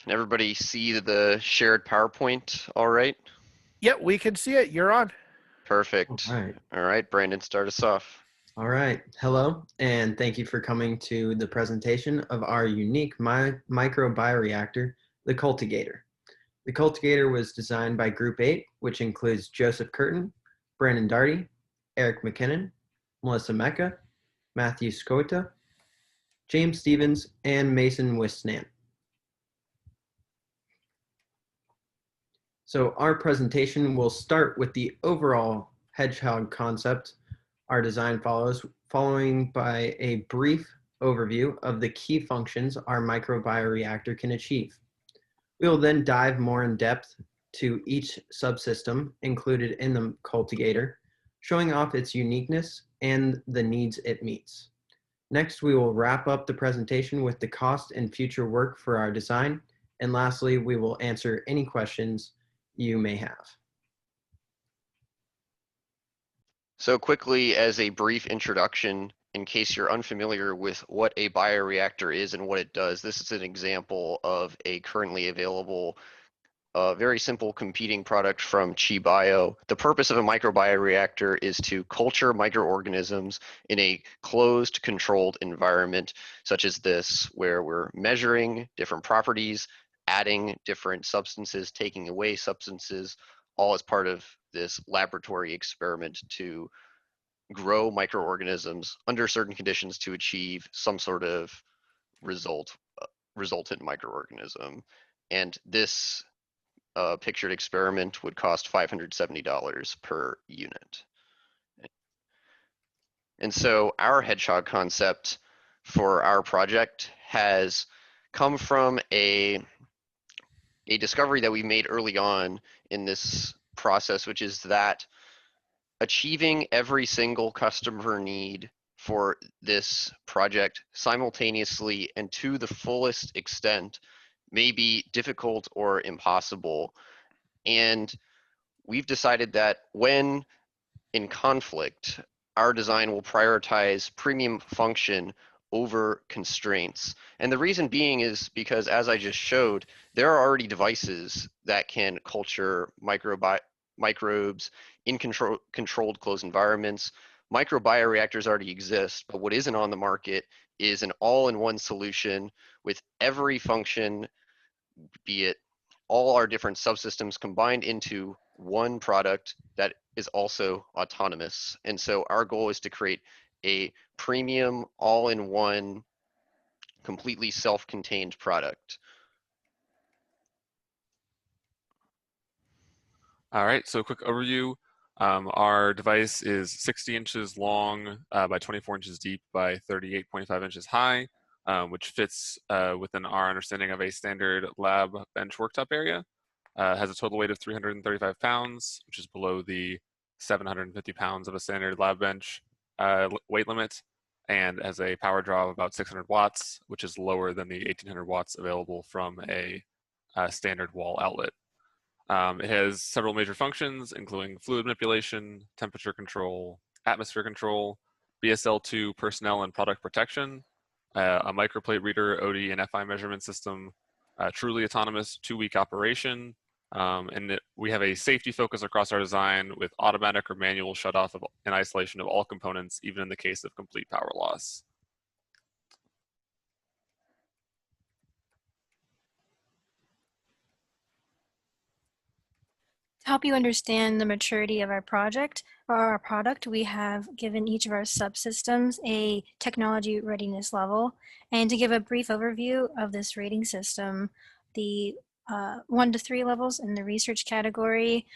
Can everybody see the shared PowerPoint all right? Yeah, we can see it. You're on. All Perfect. right. All right, Brandon, start us off. All right. Hello, and thank you for coming to the presentation of our unique microbioreactor, the Cultigator. The Cultigator was designed by Group 8, which includes Joseph Curtin, Brandon Darty, Eric McKinnon, Melissa Mecca, Matthew Skota, James Stevens, and Mason Wisnant. So our presentation will start with the overall Hedgehog concept. Our design following by a brief overview of the key functions our microbioreactor can achieve. We will then dive more in depth to each subsystem included in the Cultigator, showing off its uniqueness and the needs it meets. Next, we will wrap up the presentation with the cost and future work for our design. And lastly, we will answer any questions you may have. So quickly, as a brief introduction, in case you're unfamiliar with what a bioreactor is and what it does, this is an example of a currently available very simple competing product from Chi-Bio. The purpose of a microbioreactor is to culture microorganisms in a closed, controlled environment, such as this, where we're measuring different properties, adding different substances, taking away substances, all as part of this laboratory experiment to grow microorganisms under certain conditions to achieve some sort of resultant microorganism. And this pictured experiment would cost $570 per unit. And so our Hedgehog concept for our project has come from a discovery that we made early on in this process, which is that achieving every single customer need for this project simultaneously and to the fullest extent may be difficult or impossible. And we've decided that when in conflict, our design will prioritize premium function over constraints. And the reason being is because, as I just showed, there are already devices that can culture microbes in controlled closed environments. Microbioreactors already exist, but what isn't on the market is an all-in-one solution with every function, be it all our different subsystems combined into one product that is also autonomous. And so our goal is to create a premium, all-in-one, completely self-contained product. All right, so a quick overview. Our device is 60 inches long by 24 inches deep by 38.5 inches high, which fits within our understanding of a standard lab bench worktop area. Has a total weight of 335 pounds, which is below the 750 pounds of a standard lab bench weight limit, and has a power draw of about 600 watts, which is lower than the 1800 watts available from a standard wall outlet. It has several major functions, including fluid manipulation, temperature control, atmosphere control, BSL-2 personnel and product protection, a microplate reader, OD, and FI measurement system, truly autonomous 2-week operation, and we have a safety focus across our design with automatic or manual shutoff and isolation of all components, even in the case of complete power loss. To help you understand the maturity of our project or our product, we have given each of our subsystems a technology readiness level. And to give a brief overview of this rating system, the 1 to 3 levels in the research category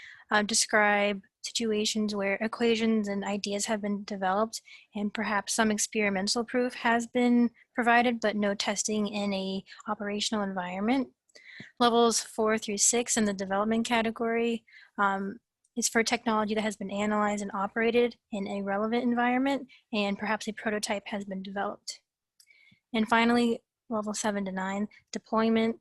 describe situations where equations and ideas have been developed and perhaps some experimental proof has been provided, but no testing in a operational environment. Levels 4 through 6 in the development category is for technology that has been analyzed and operated in a relevant environment, and perhaps a prototype has been developed. And finally, level 7 to 9, deployment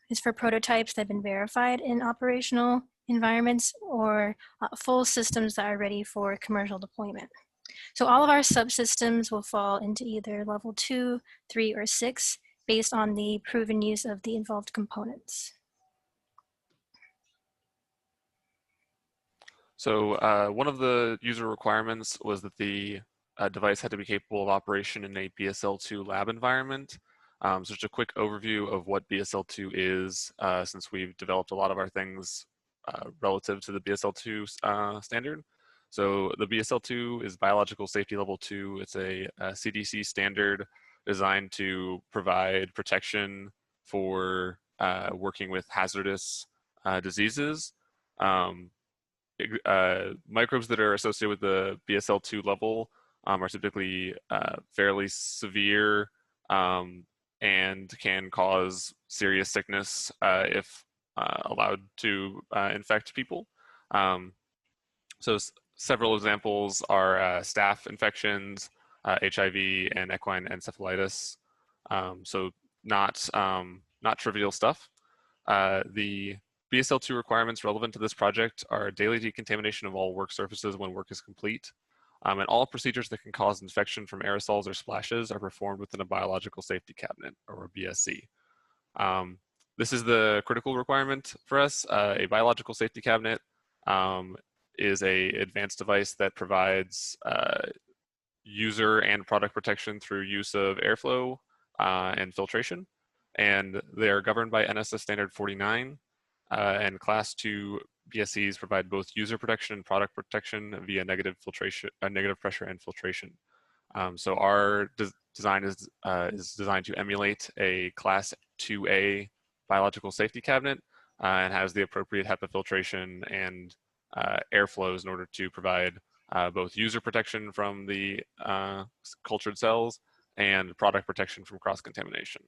is for prototypes that have been verified in operational environments or full systems that are ready for commercial deployment. So all of our subsystems will fall into either level 2, 3, or 6, based on the proven use of the involved components. So one of the user requirements was that the device had to be capable of operation in a BSL2 lab environment. So just a quick overview of what BSL2 is, since we've developed a lot of our things relative to the BSL2 standard. So the BSL2 is Biological Safety Level 2. It's a CDC standard designed to provide protection for working with hazardous diseases. Microbes that are associated with the BSL2 level are typically fairly severe and can cause serious sickness if allowed to infect people. So several examples are staph infections, HIV, and equine encephalitis. So not trivial stuff. The BSL2 requirements relevant to this project are daily decontamination of all work surfaces when work is complete, and all procedures that can cause infection from aerosols or splashes are performed within a biological safety cabinet, or a BSC. This is the critical requirement for us. A biological safety cabinet is an advanced device that provides user and product protection through use of airflow and filtration. And they are governed by NSS Standard 49. And Class 2 BSCs provide both user protection and product protection via negative pressure and filtration. So our design is designed to emulate a Class 2A biological safety cabinet and has the appropriate HEPA filtration and airflows in order to provide both user protection from the cultured cells and product protection from cross-contamination.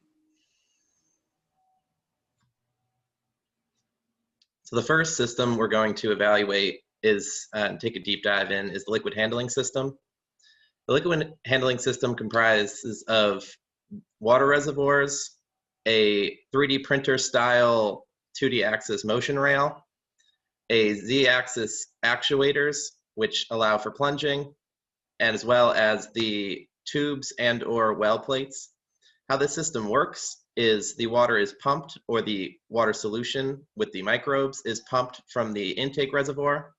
So the first system we're going to evaluate is, take a deep dive in, is the liquid handling system. The liquid handling system comprises of water reservoirs, a 3D printer style 2D axis motion rail, a Z-axis actuators, which allow for plunging, and as well as the tubes and or well plates. How this system works is the water is pumped, or the water solution with the microbes is pumped from the intake reservoir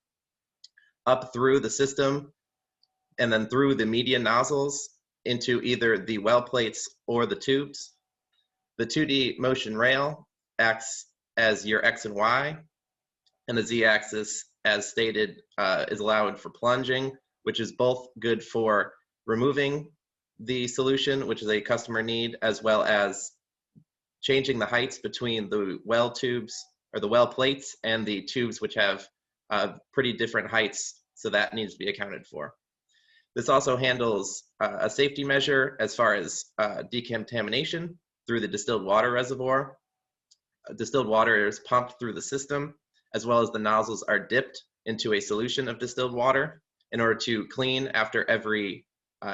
up through the system and then through the media nozzles into either the well plates or the tubes. The 2D motion rail acts as your X and Y, and the Z-axis, as stated, is allowed for plunging, which is both good for removing the solution, which is a customer need, as well as changing the heights between the well tubes or the well plates and the tubes, which have pretty different heights, so that needs to be accounted for. This also handles a safety measure as far as decontamination through the distilled water reservoir. Distilled water is pumped through the system, as well as the nozzles are dipped into a solution of distilled water in order to clean after every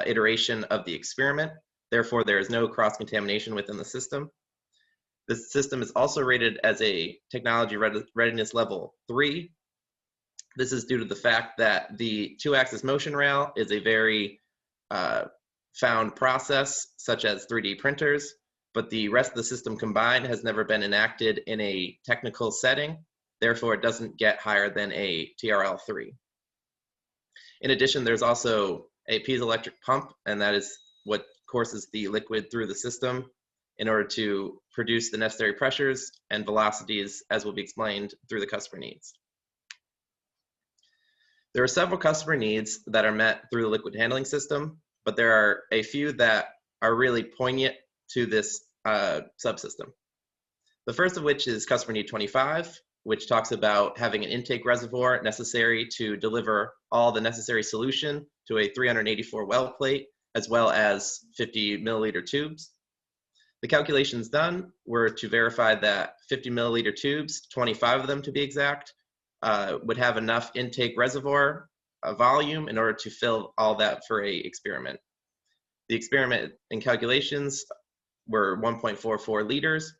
iteration of the experiment. Therefore, there is no cross-contamination within the system. This system is also rated as a technology readiness level 3. This is due to the fact that the 2-axis motion rail is a very found process, such as 3D printers, but the rest of the system combined has never been enacted in a technical setting. Therefore, it doesn't get higher than a TRL 3. In addition, there's also a piezoelectric pump, and that is what courses the liquid through the system in order to produce the necessary pressures and velocities, as will be explained through the customer needs. There are several customer needs that are met through the liquid handling system, but there are a few that are really poignant to this subsystem. The first of which is customer need 25, which talks about having an intake reservoir necessary to deliver all the necessary solution to a 384 well plate, as well as 50 milliliter tubes. The calculations done were to verify that 50 milliliter tubes, 25 of them to be exact, would have enough intake reservoir volume in order to fill all that for a experiment. The experiment and calculations were 1.44 liters,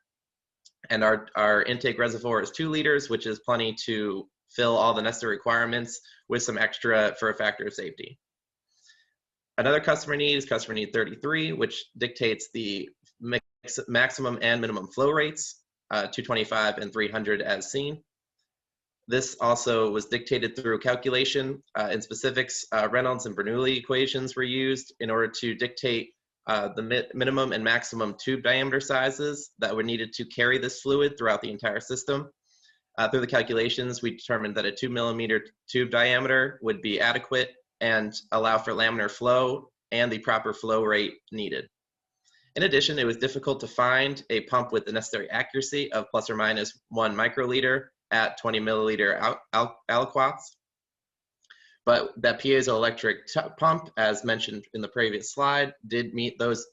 and our intake reservoir is 2 liters, which is plenty to fill all the necessary requirements with some extra for a factor of safety. Another customer need is customer need 33, which dictates the maximum and minimum flow rates, 225 and 300 as seen. This also was dictated through calculation. In specifics, Reynolds and Bernoulli equations were used in order to dictate the minimum and maximum tube diameter sizes that were needed to carry this fluid throughout the entire system. Through the calculations, we determined that a 2 millimeter tube diameter would be adequate and allow for laminar flow and the proper flow rate needed. In addition, it was difficult to find a pump with the necessary accuracy of plus or minus 1 microliter at 20 milliliter aliquots. But that piezoelectric pump, as mentioned in the previous slide, did meet those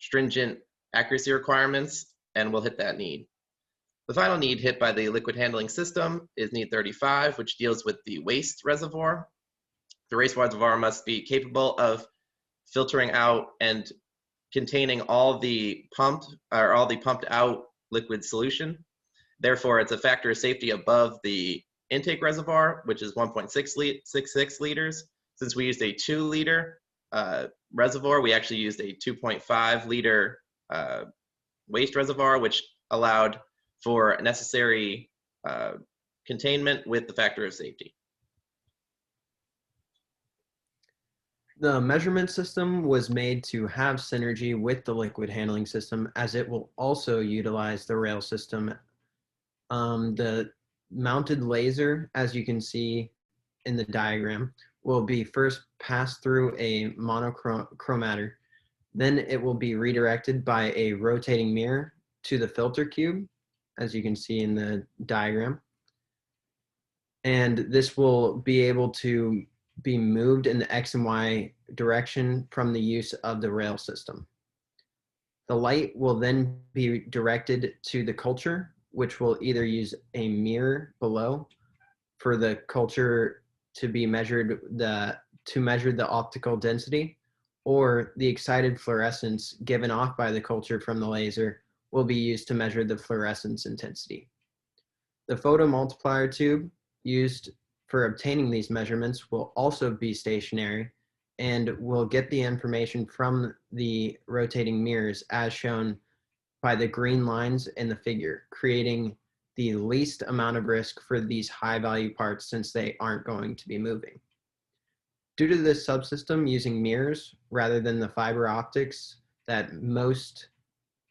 stringent accuracy requirements, and will hit that need. The final need hit by the liquid handling system is need 35, which deals with the waste reservoir. The waste reservoir must be capable of filtering out and containing all the pumped out liquid solution. Therefore, it's a factor of safety above the intake reservoir, which is 1.66 liters. Since we used a 2 liter reservoir, we actually used a 2.5 liter waste reservoir, which allowed for necessary containment with the factor of safety. The measurement system was made to have synergy with the liquid handling system, as it will also utilize the rail system. The mounted laser, as you can see in the diagram, will be first passed through a monochromator. Then it will be redirected by a rotating mirror to the filter cube, as you can see in the diagram. And this will be able to be moved in the X and Y direction from the use of the rail system. The light will then be directed to the culture, which will either use a mirror below for the culture to be measured, to measure the optical density, or the excited fluorescence given off by the culture from the laser will be used to measure the fluorescence intensity. The photomultiplier tube used for obtaining these measurements will also be stationary and will get the information from the rotating mirrors as shown by the green lines in the figure, creating the least amount of risk for these high value parts since they aren't going to be moving. Due to this subsystem using mirrors rather than the fiber optics that most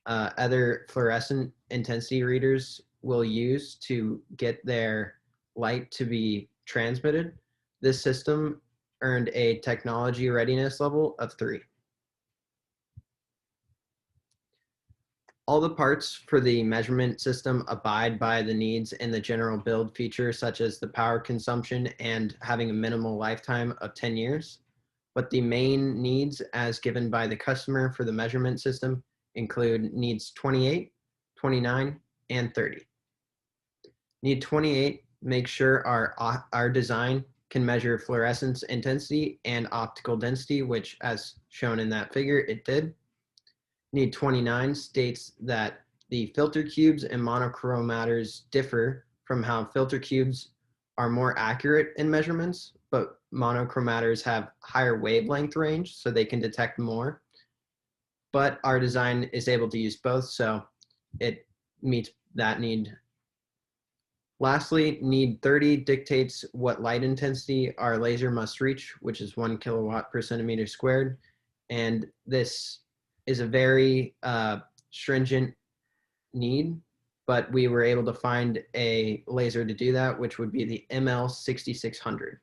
other fluorescent intensity readers will use to get their light to be transmitted, this system earned a technology readiness level of 3. All the parts for the measurement system abide by the needs in the general build features, such as the power consumption and having a minimal lifetime of 10 years. But the main needs as given by the customer for the measurement system include needs 28, 29, and 30. Need 28, make sure our design can measure fluorescence intensity and optical density, which as shown in that figure, it did. Need 29 states that the filter cubes and monochromators differ from how filter cubes are more accurate in measurements, but monochromators have higher wavelength range, so they can detect more. But our design is able to use both, so it meets that need. Lastly, need 30 dictates what light intensity our laser must reach, which is 1 kilowatt per centimeter squared. And this is a very stringent need, but we were able to find a laser to do that, which would be the EML4501.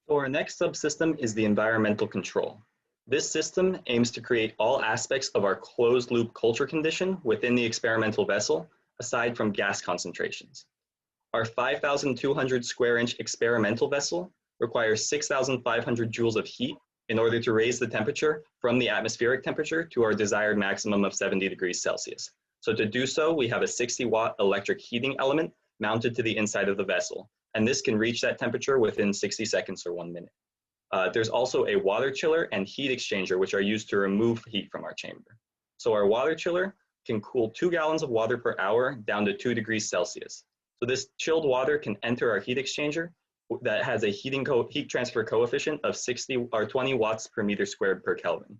So our next subsystem is the environmental control. This system aims to create all aspects of our closed loop culture condition within the experimental vessel, aside from gas concentrations. Our 5,200 square inch experimental vessel requires 6,500 joules of heat in order to raise the temperature from the atmospheric temperature to our desired maximum of 70 degrees Celsius. So to do so, we have a 60-watt electric heating element mounted to the inside of the vessel, and this can reach that temperature within 60 seconds or 1 minute. There's also a water chiller and heat exchanger, which are used to remove heat from our chamber. So our water chiller can cool 2 gallons of water per hour down to 2 degrees Celsius. So this chilled water can enter our heat exchanger that has a heat transfer coefficient of 20 watts per meter squared per Kelvin.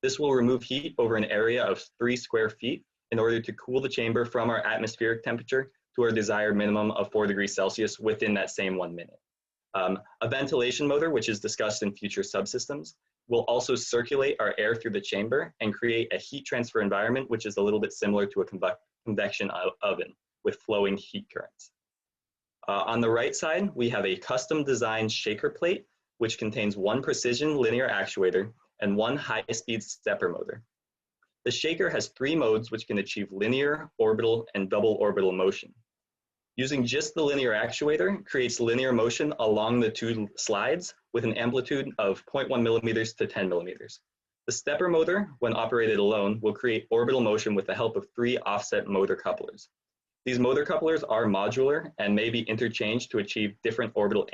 This will remove heat over an area of 3 square feet in order to cool the chamber from our atmospheric temperature to our desired minimum of 4 degrees Celsius within that same 1 minute. A ventilation motor, which is discussed in future subsystems, will also circulate our air through the chamber and create a heat transfer environment, which is a little bit similar to a convection oven with flowing heat currents. On the right side, we have a custom designed shaker plate, which contains 1 precision linear actuator and 1 high-speed stepper motor. The shaker has 3 modes which can achieve linear, orbital, and double orbital motion. Using just the linear actuator creates linear motion along the 2 slides with an amplitude of 0.1 millimeters to 10 millimeters. The stepper motor, when operated alone, will create orbital motion with the help of 3 offset motor couplers. These motor couplers are modular and may be interchanged to achieve different orbital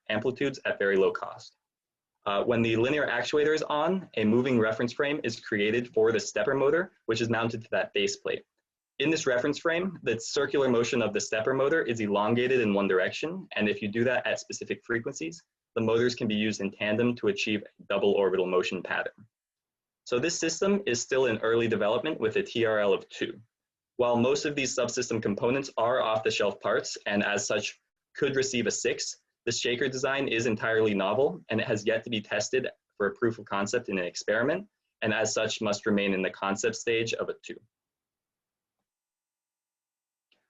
amplitudes at very low cost. When the linear actuator is on, a moving reference frame is created for the stepper motor, which is mounted to that base plate. In this reference frame, the circular motion of the stepper motor is elongated in one direction, and if you do that at specific frequencies, the motors can be used in tandem to achieve a double orbital motion pattern. So this system is still in early development with a TRL of 2. While most of these subsystem components are off-the-shelf parts and as such could receive a 6, the shaker design is entirely novel and it has yet to be tested for a proof of concept in an experiment, and as such must remain in the concept stage of a 2.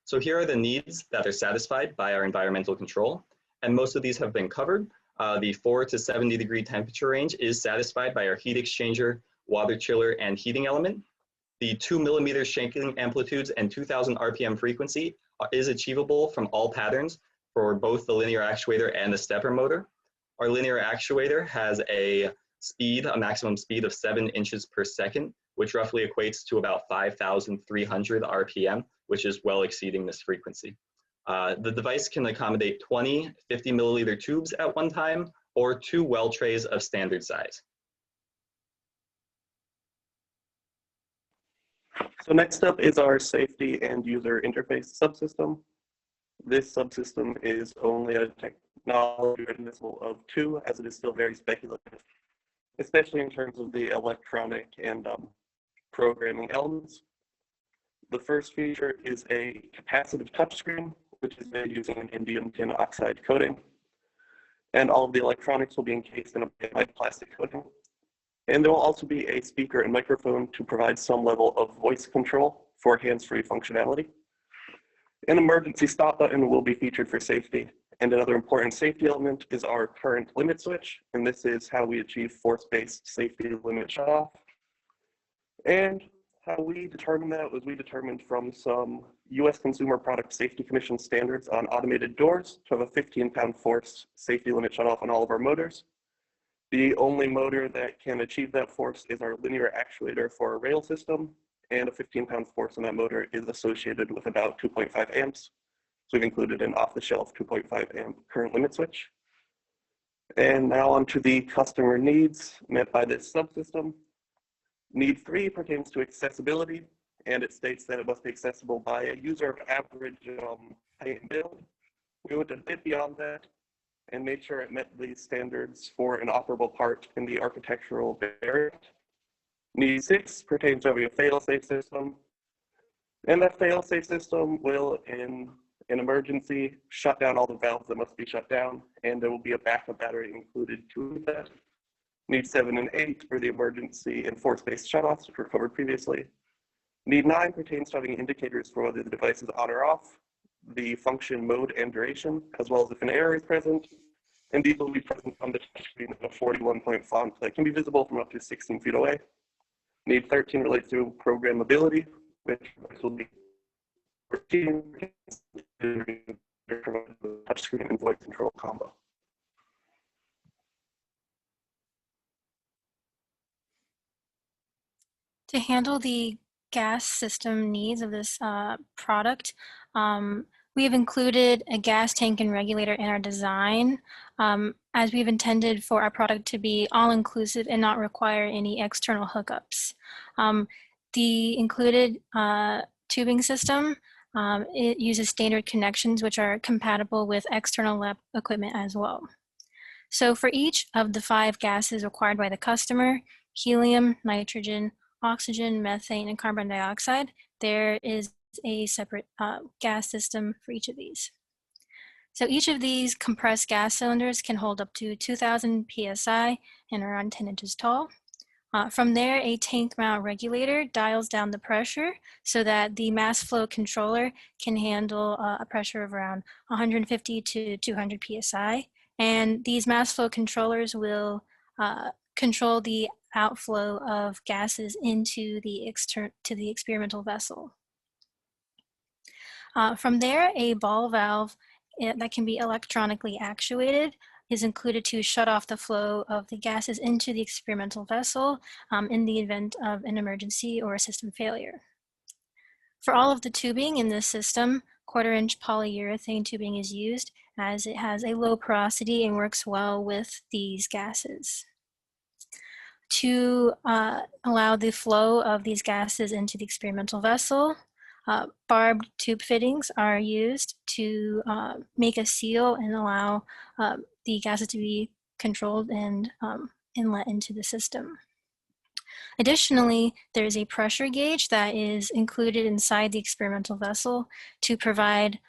So here are the needs that are satisfied by our environmental control, and most of these have been covered. The 4 to 70 degree temperature range is satisfied by our heat exchanger, water chiller, and heating element. The 2 millimeter shaking amplitudes and 2000 RPM frequency is achievable from all patterns for both the linear actuator and the stepper motor. Our linear actuator has a maximum speed of 7 inches per second, which roughly equates to about 5,300 RPM, which is well exceeding this frequency. The device can accommodate 20 50 milliliter tubes at one time, or 2 well trays of standard size. So next up is our safety and user interface subsystem. This subsystem is only a technology readiness of 2, as it is still very speculative, especially in terms of the electronic and programming elements. The first feature is a capacitive touchscreen, which is made using an indium tin oxide coating. And all of the electronics will be encased in a white plastic coating. And there will also be a speaker and microphone to provide some level of voice control for hands-free functionality. An emergency stop button will be featured for safety. And another important safety element is our current limit switch. And this is how we achieve force-based safety limit shutoff. And how we determined that was we determined from some US Consumer Product Safety Commission standards on automated doors to have a 15-pound force safety limit shutoff on all of our motors. The only motor that can achieve that force is our linear actuator for a rail system, and a 15-pound force on that motor is associated with about 2.5 amps. So we've included an off-the-shelf 2.5 amp current limit switch. And now on to the customer needs met by this subsystem. Need 3 pertains to accessibility, and it states that it must be accessible by a user of average height and build. We went a bit beyond that and made sure it met the standards for an operable part in the architectural variant. Need 6 pertains to having a fail-safe system, and that fail-safe system will, in an emergency, shut down all the valves that must be shut down, and there will be a backup battery included to that. Need 7 and 8 for the emergency and force-based shutoffs, which were covered previously. Need 9 pertains to having indicators for whether the device is on or off, the function mode and duration, as well as if an error is present. And these will be present on the touchscreen in a 41-point font that can be visible from up to 16 feet away. Need 13 relates to programmability, which will be 14 touchscreen and voice control combo. To handle the gas system needs of this product, we have included a gas tank and regulator in our design, as we've intended for our product to be all-inclusive and not require any external hookups. The included tubing system, it uses standard connections which are compatible with external lab equipment as well. So for each of the 5 gases required by the customer, helium, nitrogen, oxygen, methane, and carbon dioxide, there is a separate gas system for each of these. So each of these compressed gas cylinders can hold up to 2,000 psi and are around 10 inches tall. From there, a tank mount regulator dials down the pressure so that the mass flow controller can handle a pressure of around 150 to 200 psi. And these mass flow controllers will control the outflow of gases into the experimental vessel. From there, a ball valve that can be electronically actuated is included to shut off the flow of the gases into the experimental vessel in the event of an emergency or a system failure. For all of the tubing in this system, 1/4-inch polyurethane tubing is used as it has a low porosity and works well with these gases. To allow the flow of these gases into the experimental vessel, barbed tube fittings are used to make a seal and allow the gases to be controlled and inlet into the system. Additionally, there is a pressure gauge that is included inside the experimental vessel to provide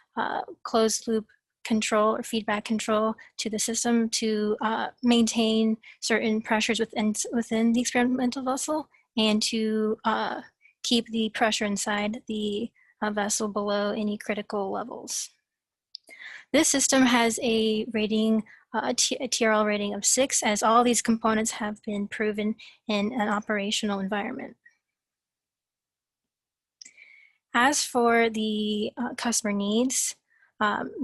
closed loop control or feedback control to the system to maintain certain pressures within the experimental vessel and to keep the pressure inside the vessel below any critical levels. This system has a rating, a TRL rating of 6, as all these components have been proven in an operational environment. As for the customer needs,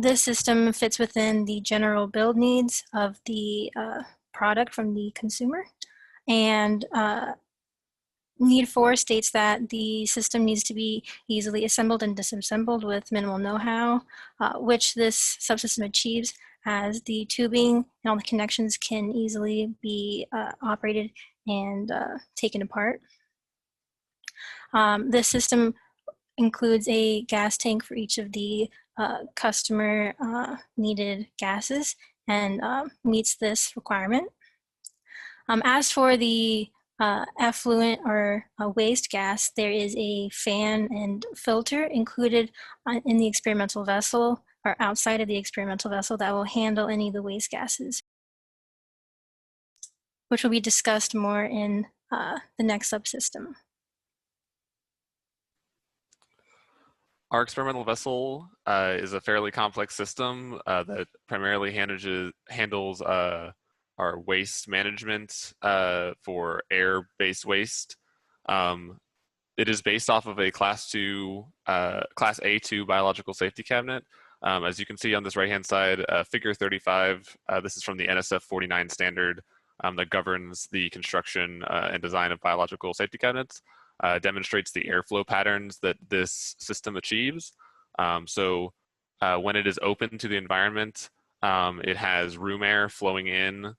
this system fits within the general build needs of the product from the consumer, and Need 4 states that the system needs to be easily assembled and disassembled with minimal know-how, which this subsystem achieves, as the tubing and all the connections can easily be operated and taken apart. This system includes a gas tank for each of the customer needed gases and meets this requirement. As for the effluent or waste gas, there is a fan and filter included in the experimental vessel or outside of the experimental vessel that will handle any of the waste gases, which will be discussed more in the next subsystem. Our experimental vessel is a fairly complex system that primarily handles our waste management for air-based waste. It is based off of a Class A2 biological safety cabinet. As you can see on this right-hand side, figure 35, this is from the NSF 49 standard that governs the construction and design of biological safety cabinets, demonstrates the airflow patterns that this system achieves. So when it is open to the environment, it has room air flowing in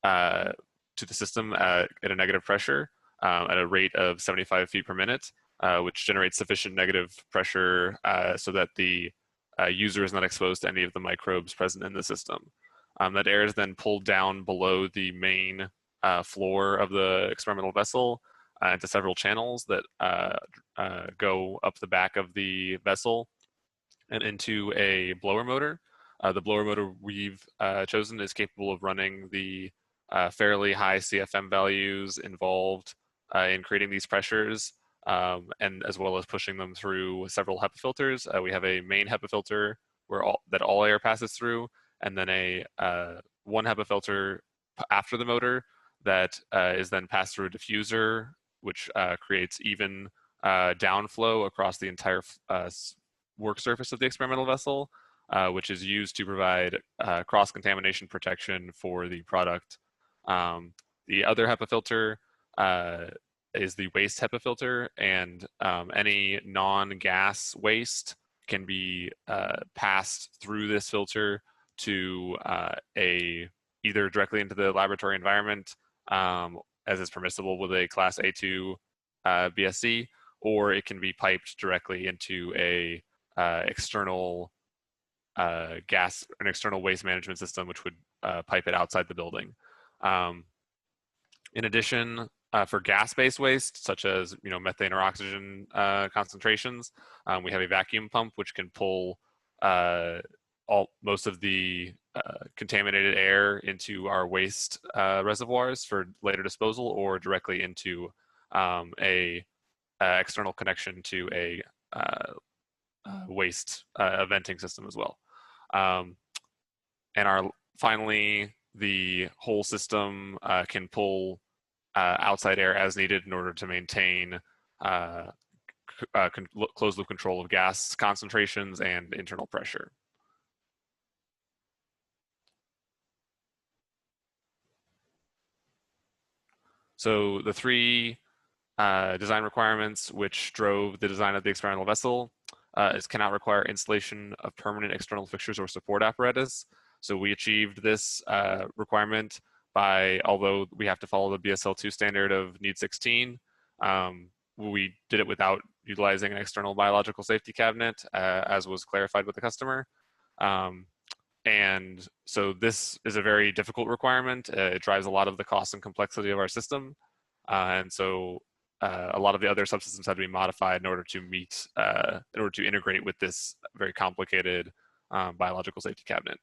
to the system at a negative pressure at a rate of 75 feet per minute, which generates sufficient negative pressure so that the user is not exposed to any of the microbes present in the system. That air is then pulled down below the main floor of the experimental vessel into several channels that go up the back of the vessel and into a blower motor. The blower motor we've chosen is capable of running the fairly high CFM values involved in creating these pressures, and as well as pushing them through several HEPA filters. We have a main HEPA filter that all air passes through, and then a one HEPA filter after the motor that is then passed through a diffuser, which creates even downflow across the entire work surface of the experimental vessel, which is used to provide cross-contamination protection for the product. The other HEPA filter is the waste HEPA filter, and any non-gas waste can be passed through this filter to either directly into the laboratory environment, as is permissible with a Class A2 BSC, or it can be piped directly into a external an external waste management system, which would pipe it outside the building. In addition, For gas-based waste, such as methane or oxygen concentrations, we have a vacuum pump which can pull most of the contaminated air into our waste reservoirs for later disposal, or directly into a external connection to a waste venting system as well. And finally, the whole system can pull outside air as needed in order to maintain closed loop control of gas concentrations and internal pressure. So the three design requirements which drove the design of the experimental vessel is cannot require installation of permanent external fixtures or support apparatus. So we achieved this requirement by, although we have to follow the BSL2 standard of need 16, we did it without utilizing an external biological safety cabinet, as was clarified with the customer. And so this is a very difficult requirement. It drives a lot of the cost and complexity of our system. And so a lot of the other subsystems had to be modified in order to meet, in order to integrate with this very complicated biological safety cabinet.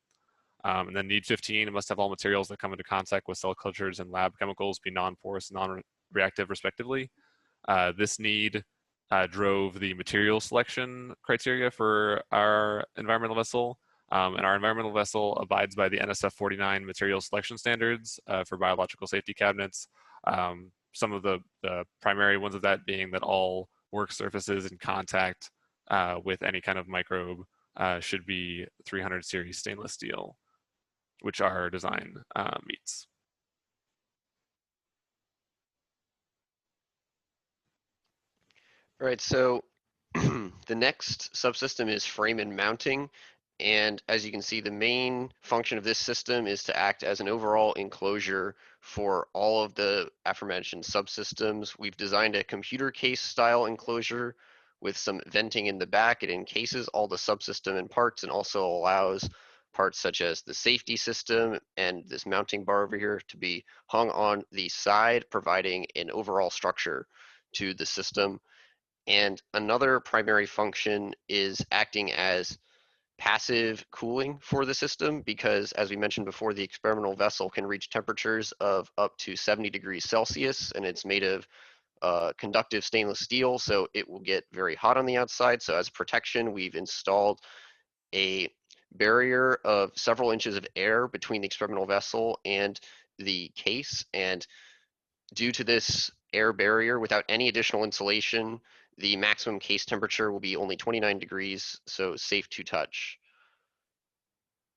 And then need 15, it must have all materials that come into contact with cell cultures and lab chemicals be non-porous and non-reactive respectively. This need drove the material selection criteria for our environmental vessel. And our environmental vessel abides by the NSF 49 material selection standards for biological safety cabinets. Some of the primary ones of that being that all work surfaces in contact with any kind of microbe should be 300 series stainless steel, which our design meets. All right, so the next subsystem is frame and mounting. And as you can see, the main function of this system is to act as an overall enclosure for all of the aforementioned subsystems. We've designed a computer case style enclosure with some venting in the back. It encases all the subsystem and parts and also allows parts such as the safety system and this mounting bar over here to be hung on the side, providing an overall structure to the system. And another primary function is acting as passive cooling for the system, because as we mentioned before, the experimental vessel can reach temperatures of up to 70 degrees Celsius, and it's made of conductive stainless steel, so it will get very hot on the outside. So as protection, we've installed a barrier of several inches of air between the experimental vessel and the case. And due to this air barrier, without any additional insulation, the maximum case temperature will be only 29 degrees, so safe to touch.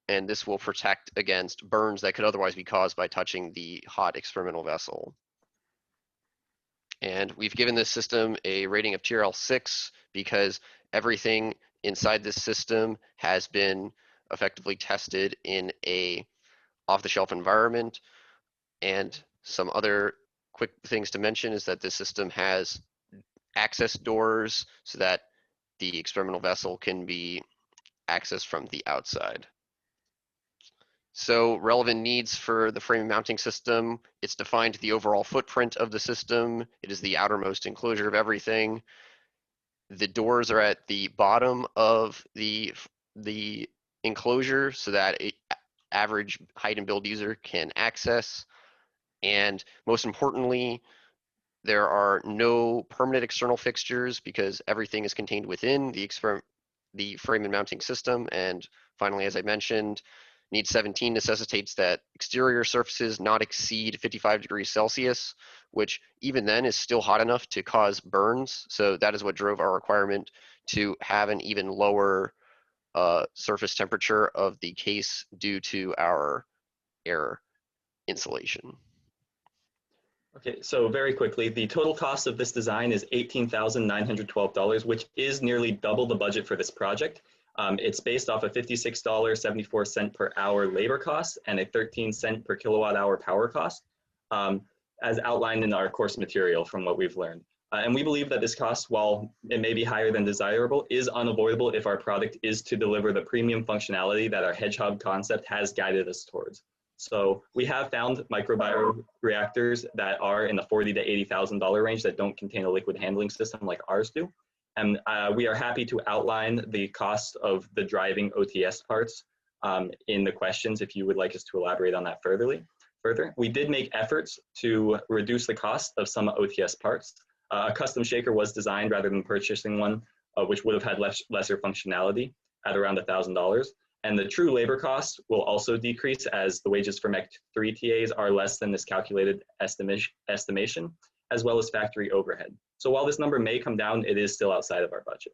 And this will protect against burns that could otherwise be caused by touching the hot experimental vessel. And we've given this system a rating of TRL 6 because everything inside this system has been effectively tested in a off-the-shelf environment. And some other quick things to mention is that this system has access doors so that the experimental vessel can be accessed from the outside. So relevant needs for the frame mounting system, it's defined the overall footprint of the system. It is the outermost enclosure of everything. The doors are at the bottom of the enclosure so that an average height and build user can access. And most importantly, there are no permanent external fixtures because everything is contained within the frame and mounting system. And finally, as I mentioned, need 17 necessitates that exterior surfaces not exceed 55 degrees Celsius, which even then is still hot enough to cause burns. So that is what drove our requirement to have an even lower surface temperature of the case due to our air insulation. Okay, so very quickly, the total cost of this design is $18,912, which is nearly double the budget for this project. It's based off a $56.74 per hour labor cost and a 13-cent per kilowatt hour power cost, as outlined in our course material from what we've learned. And we believe that this cost, while it may be higher than desirable, is unavoidable if our product is to deliver the premium functionality that our Hedgehog concept has guided us towards. So we have found microbioreactors that are in the $40,000 to $80,000 range that don't contain a liquid handling system like ours do. And we are happy to outline the cost of the driving OTS parts in the questions if you would like us to elaborate on that further. We did make efforts to reduce the cost of some OTS parts. A custom shaker was designed rather than purchasing one, which would have had lesser functionality at around $1,000. And the true labor costs will also decrease as the wages for MEC 3 TAs are less than this calculated estimation, as well as factory overhead. So while this number may come down, it is still outside of our budget.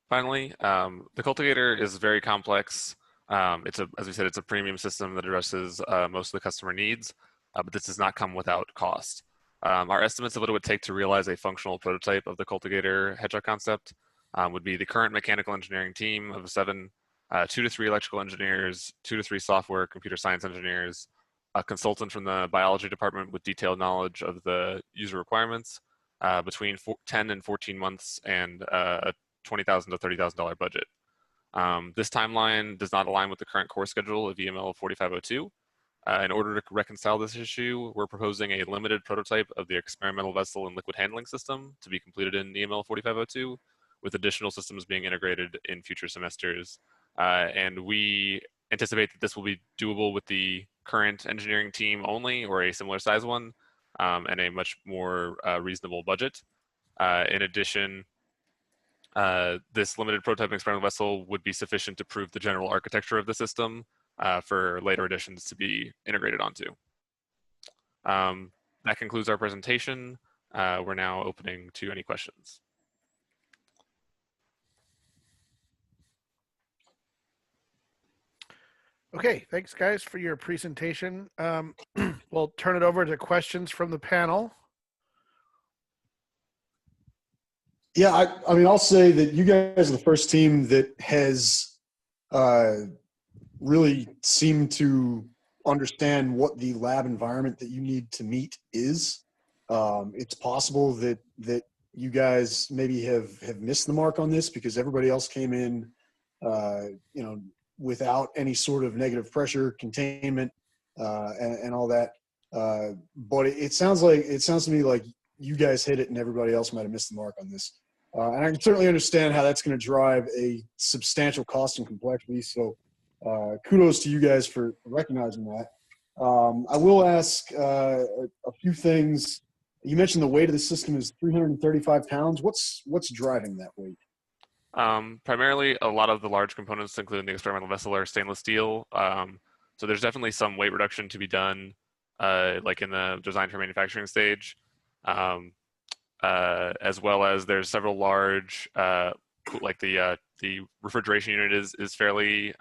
Finally, the cultivator is very complex. As we said, it's a premium system that addresses most of the customer needs, but this does not come without cost. Our estimates of what it would take to realize a functional prototype of the cultivator Hedgehog concept would be the current mechanical engineering team of 7, 2 to 3 electrical engineers, 2 to 3 software computer science engineers, a consultant from the biology department with detailed knowledge of the user requirements, between 10 and 14 months, and a $20,000 to $30,000 budget. This timeline does not align with the current core schedule of EML4502. In order to reconcile this issue, we're proposing a limited prototype of the experimental vessel and liquid handling system to be completed in EML4502, with additional systems being integrated in future semesters. And we anticipate that this will be doable with the current engineering team only, or a similar size one, and a much more reasonable budget. In addition, this limited prototype experimental vessel would be sufficient to prove the general architecture of the system for later additions to be integrated onto. That concludes our presentation. We're now opening to any questions. Okay, thanks guys for your presentation. We'll turn it over to questions from the panel. Yeah, I mean, I'll say that you guys are the first team that has really seemed to understand what the lab environment that you need to meet is. It's possible that you guys maybe have missed the mark on this because everybody else came in, you know, without any sort of negative pressure containment and all that. But it sounds to me like you guys hit it and everybody else might have missed the mark on this. And I can certainly understand how that's going to drive a substantial cost and complexity. So kudos to you guys for recognizing that. I will ask a few things. You mentioned the weight of the system is 335 pounds. What's driving that weight? Primarily, a lot of the large components, including the experimental vessel, are stainless steel. So there's definitely some weight reduction to be done, like in the design for manufacturing stage. As well as there's several large, like the refrigeration unit is fairly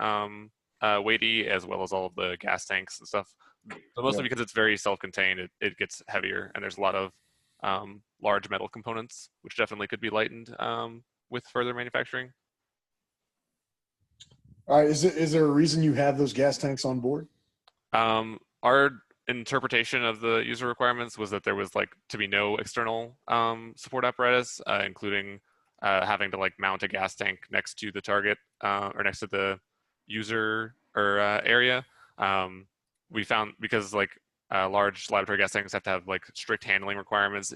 weighty, as well as all of the gas tanks and stuff. So mostly because it's very self-contained, it gets heavier, and there's a lot of large metal components, which definitely could be lightened with further manufacturing. All right, is there a reason you have those gas tanks on board? Our interpretation of the user requirements was that there was like to be no external support apparatus, including having to like mount a gas tank next to the target or next to the user or area. We found because like large laboratory gas tanks have to have like strict handling requirements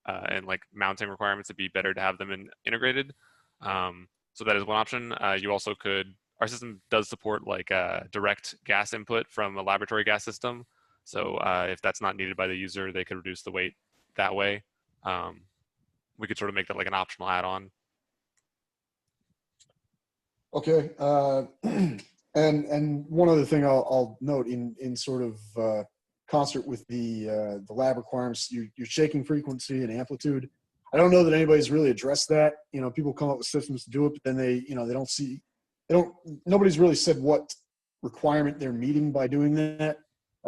and like mounting requirements, it'd be better to have them integrated. So that is one option. You also could, our system does support like direct gas input from a laboratory gas system. So if that's not needed by the user, they could reduce the weight that way. We could sort of make that like an optional add-on. Okay. And one other thing I'll note in sort of concert with the lab requirements, your shaking frequency and amplitude. I don't know that anybody's really addressed that. You know, people come up with systems to do it, but then nobody's really said what requirement they're meeting by doing that.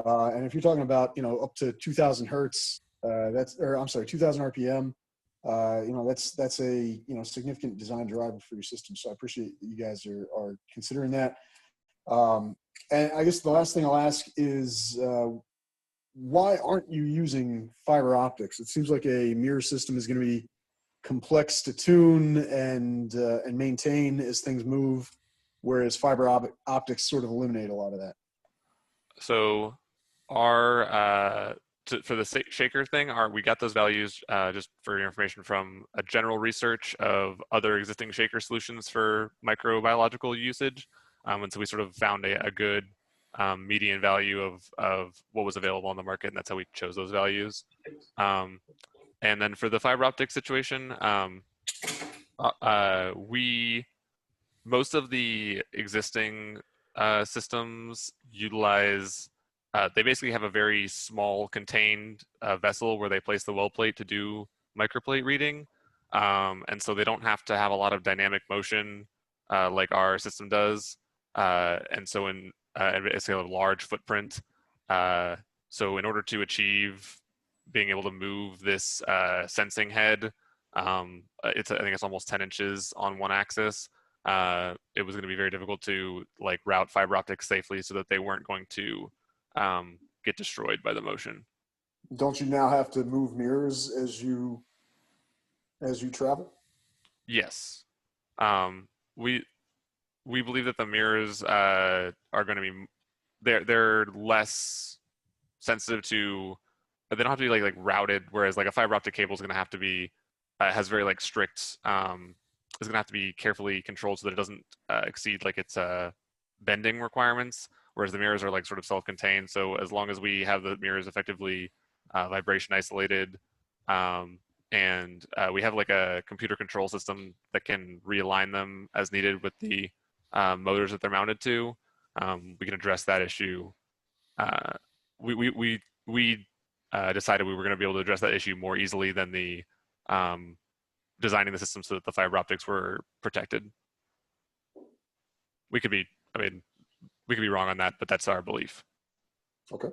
And if you're talking about, you know, up to 2000 hertz, 2000 RPM, you know, that's a, you know, significant design driver for your system. So I appreciate that you guys are considering that. And I guess the last thing I'll ask is, why aren't you using fiber optics? It seems like a mirror system is going to be complex to tune and maintain as things move. whereas optics sort of eliminate a lot of that. So our for the shaker thing, we got those values just for your information from a general research of other existing shaker solutions for microbiological usage. And so we sort of found a good median value of what was available on the market, and that's how we chose those values. And then for the fiber optic situation, most of the existing systems utilize, they basically have a very small contained vessel where they place the well plate to do microplate reading. And so they don't have to have a lot of dynamic motion like our system does. And so it's a large footprint. So in order to achieve being able to move this sensing head, I think it's almost 10 inches on one axis. It was going to be very difficult to like route fiber optics safely so that they weren't going to get destroyed by the motion. Don't you now have to move mirrors as you travel? Yes. We believe that the mirrors are going to be they're less sensitive to, they don't have to be like routed, whereas like a fiber optic cable is going to have to be has very like strict is going to have to be carefully controlled so that it doesn't exceed like its bending requirements, whereas the mirrors are like sort of self-contained. So as long as we have the mirrors effectively vibration isolated, and we have like a computer control system that can realign them as needed with the motors that they're mounted to, we can address that issue. We decided we were going to be able to address that issue more easily than the designing the system so that the fiber optics were protected. We could be wrong on that, but that's our belief. Okay.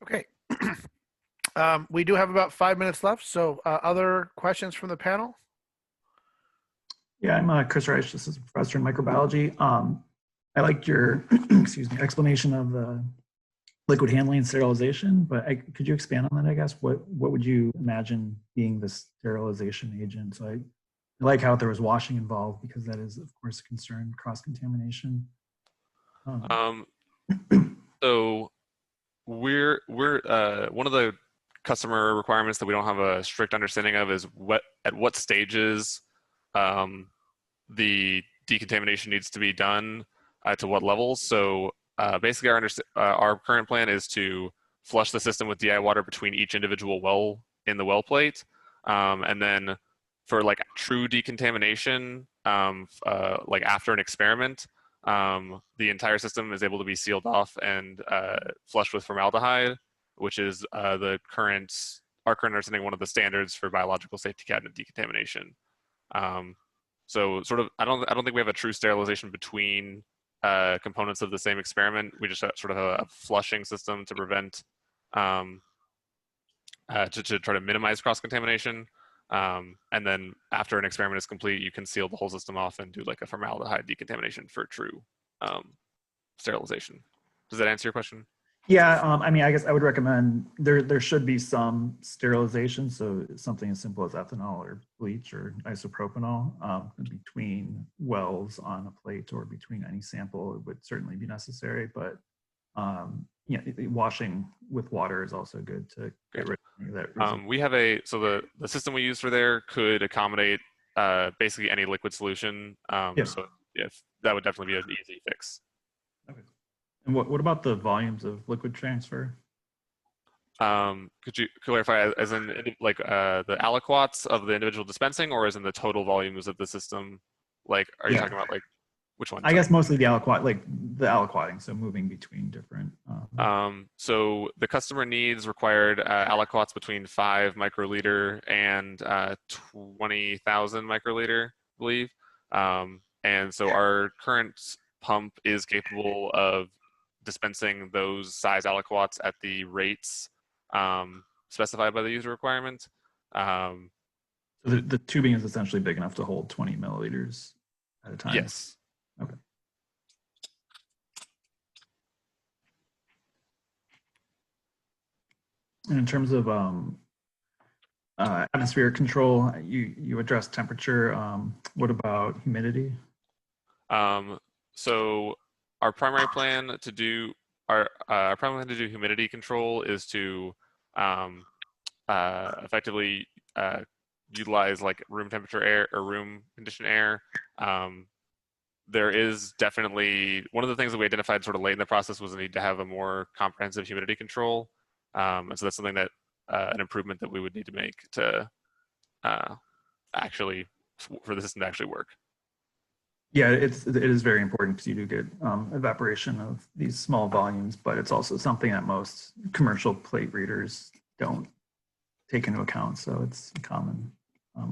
Okay. We do have about 5 minutes left. So other questions from the panel? Yeah, I'm Chris Reich. This is a professor in microbiology. I liked your excuse me, explanation of the liquid handling and sterilization, but could you expand on that, I guess? What would you imagine being the sterilization agent? So I like how there was washing involved, because that is, of course, a concern, cross-contamination. So we're one of the customer requirements that we don't have a strict understanding of is at what stages the decontamination needs to be done, to what levels. So basically our current plan is to flush the system with DI water between each individual well in the well plate. And then for like true decontamination, like after an experiment, the entire system is able to be sealed off and flushed with formaldehyde, which is our current understanding, one of the standards for biological safety cabinet decontamination. So sort of, I don't think we have a true sterilization between components of the same experiment. We just have sort of a flushing system to prevent, to try to minimize cross-contamination. And then after an experiment is complete, you can seal the whole system off and do like a formaldehyde decontamination for true sterilization. Does that answer your question? Yeah, I mean, I guess I would recommend there should be some sterilization. So something as simple as ethanol or bleach or isopropanol between wells on a plate or between any sample would certainly be necessary. But yeah, washing with water is also good to get rid of that. We have so the system we use for there could accommodate basically any liquid solution. Yeah. So if that would definitely be an easy fix. Okay. And what about the volumes of liquid transfer? Could you clarify, as in like the aliquots of the individual dispensing, or as in the total volumes of the system? Like, are you talking about like which one? I guess mostly the aliquot, like the aliquoting, so moving between different. So the customer needs required aliquots between 5 microliter and 20,000 microliter, I believe. And so our current pump is capable of dispensing those size aliquots at the rates specified by the user requirement. So the tubing is essentially big enough to hold 20 milliliters at a time? Yes. Okay. And in terms of atmospheric control, you addressed temperature. What about humidity? So our primary plan to do our primary plan to do humidity control is to effectively utilize like room temperature air or room conditioned air. There is definitely one of the things that we identified sort of late in the process was the need to have a more comprehensive humidity control. And so that's something that an improvement that we would need to make to actually for the system to actually work. Yeah, it is very important because you do get evaporation of these small volumes, but it's also something that most commercial plate readers don't take into account. So it's a common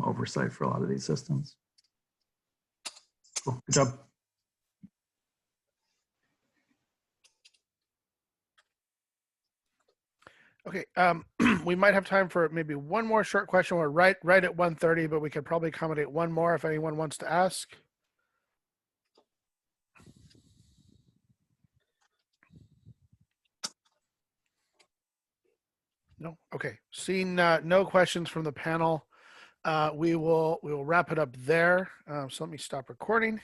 oversight for a lot of these systems. Cool. Good job. Okay, we might have time for maybe one more short question. We're right at 1:30, but we could probably accommodate one more if anyone wants to ask. No? Okay, seeing no questions from the panel, we will wrap it up there. So let me stop recording.